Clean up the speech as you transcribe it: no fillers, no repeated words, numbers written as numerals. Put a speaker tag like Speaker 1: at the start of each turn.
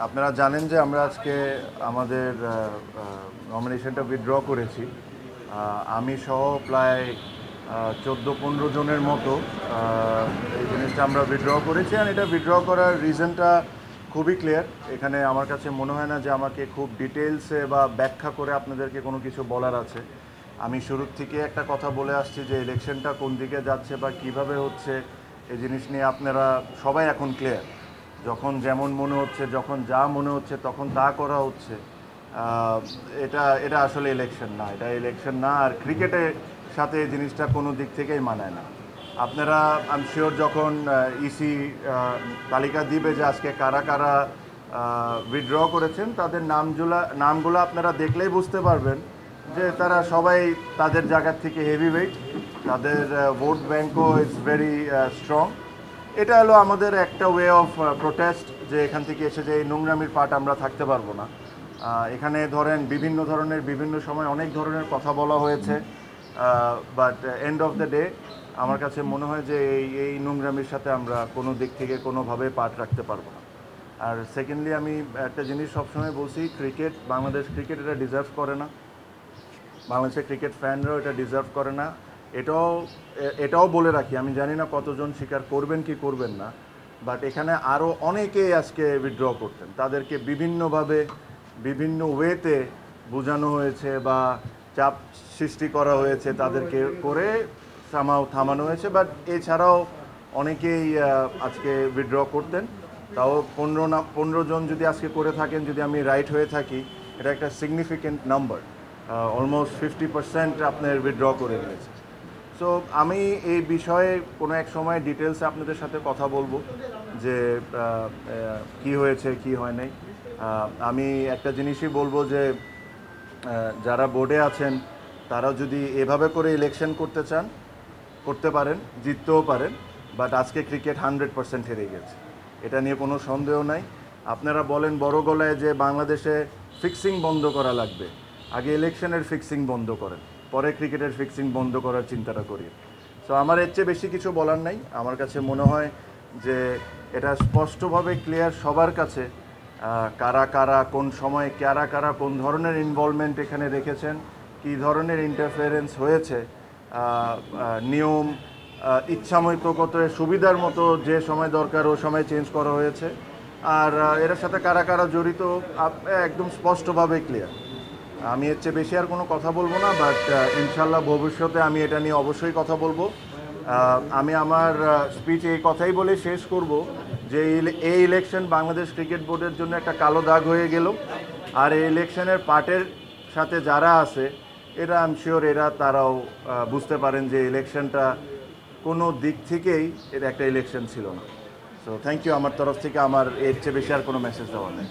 Speaker 1: আপনারা জানেন যে আমরা আজকে আমাদের নমিনেশনটা উইথড্র করেছি। আমি সহ প্রায় 14-15 জনের মতো এই জিনিসটা আমরা উইথড্র করেছি। আর এটা উইথড্র করার রিজনটা খুবই ক্লিয়ার। এখানে আমার কাছে মনে হয় না যে আমাকে খুব ডিটেলসে বা ব্যাখ্যা করে আপনাদেরকে কোনো কিছু বলার আছে। আমি শুরুর থেকে একটা কথা বলে আসছি যে ইলেকশনটা কোন দিকে যাচ্ছে বা কিভাবে হচ্ছে এই জিনিস নিয়ে আপনারা সবাই এখন ক্লিয়ার। যখন যেমন মনে হচ্ছে, যখন যা মনে হচ্ছে তখন তা করা হচ্ছে। এটা এটা আসলে ইলেকশন না, এটা ইলেকশন না। আর ক্রিকেটের সাথে এই জিনিসটা কোনো দিক থেকেই মানায় না। আপনারা আমি শিওর যখন ইসি তালিকা দিবে যে আজকে কারা কারা উইথড্র করেছেন, তাদের নামগুলো আপনারা দেখলেই বুঝতে পারবেন যে তারা সবাই তাদের জায়গার থেকে হেভিওয়েট, তাদের ভোট ব্যাঙ্কও ইটস ভেরি স্ট্রং। এটা হলো আমাদের একটা ওয়ে অফ প্রোটেস্ট, যে এখান থেকে এসে যে এই নোংরামির পার্ট আমরা থাকতে পারবো না। এখানে ধরেন বিভিন্ন ধরনের বিভিন্ন সময় অনেক ধরনের কথা বলা হয়েছে, but end of the day আমার কাছে মনে হয় যে এই নোংরামির সাথে আমরা কোনো দিক থেকে কোনোভাবে পার্ট রাখতে পারবো না। আর সেকেন্ডলি আমি একটা জিনিস সবসময় বলছি, ক্রিকেট, বাংলাদেশ ক্রিকেট এটা ডিজার্ভ করে না, বাংলাদেশের ক্রিকেট ফ্যানরাও এটা ডিজার্ভ করে না। এটাও বলে রাখি, আমি জানি না কতজন স্বীকার করবেন কি করবেন না, বাট এখানে আরও অনেকেই আজকে উইথড্র করতেন, তাদেরকে বিভিন্নভাবে বিভিন্ন ওয়েতে বোঝানো হয়েছে বা চাপ সৃষ্টি করা হয়েছে, তাদেরকে করে থামানো হয়েছে। বাট এছাড়াও অনেকেই আজকে উইথড্র করতেন। তাও 15 জন যদি আজকে করে থাকেন, যদি আমি রাইট হয়ে থাকি, এটা একটা সিগনিফিকেন্ট নাম্বার। অলমোস্ট 50% আপনার উইথড্র করে দিয়েছে। সো আমি এই বিষয়ে কোনো এক সময় ডিটেলসে আপনাদের সাথে কথা বলবো যে কি হয়েছে কি হয় নাই। আমি একটা জিনিসই বলবো যে যারা বোর্ডে আছেন তারা যদি এভাবে করে ইলেকশন করতে চান, করতে পারেন, জিততেও পারেন। বাট আজকে ক্রিকেট 100% হেরে গেছে, এটা নিয়ে কোনো সন্দেহ নাই। আপনারা বলেন বড় গলায় যে বাংলাদেশে ফিক্সিং বন্ধ করা লাগবে, আগে ইলেকশনের ফিক্সিং বন্ধ করেন, পরে ক্রিকেটের ফিক্সিং বন্ধ করার চিন্তাটা করি। সো আমার এর চেয়ে বেশি কিছু বলার নাই। আমার কাছে মনে হয় যে এটা স্পষ্টভাবে ক্লিয়ার সবার কাছে, কারা কারা কোন সময়ে কারা কারা কোন ধরনের ইনভলভমেন্ট এখানে রেখেছেন, কী ধরনের ইন্টারফারেন্স হয়েছে। নিয়ম ইচ্ছামতো সুবিধার মতো যে সময় দরকার ও সময় চেঞ্জ করা হয়েছে। আর এর সাথে কারা কারা জড়িত একদম স্পষ্টভাবে ক্লিয়ার। আমি এর চেয়ে বেশি আর কোনো কথা বলবো না, বাট ইনশাল্লাহ ভবিষ্যতে আমি এটা নিয়ে অবশ্যই কথা বলবো। আমি আমার স্পিচ এই কথাই বলে শেষ করব যে এই ইলেকশন বাংলাদেশ ক্রিকেট বোর্ডের জন্য একটা কালো দাগ হয়ে গেল। আর এই ইলেকশনের পার্টের সাথে যারা আছে, এরা আই এম শিওর তারাও বুঝতে পারেন যে ইলেকশনটা কোনো দিক থেকেই এটা একটা ইলেকশন ছিল না। So thank you. আমার তরফ থেকে আমার এর চেয়ে বেশি আর কোনো মেসেজ দেওয়ার নেই।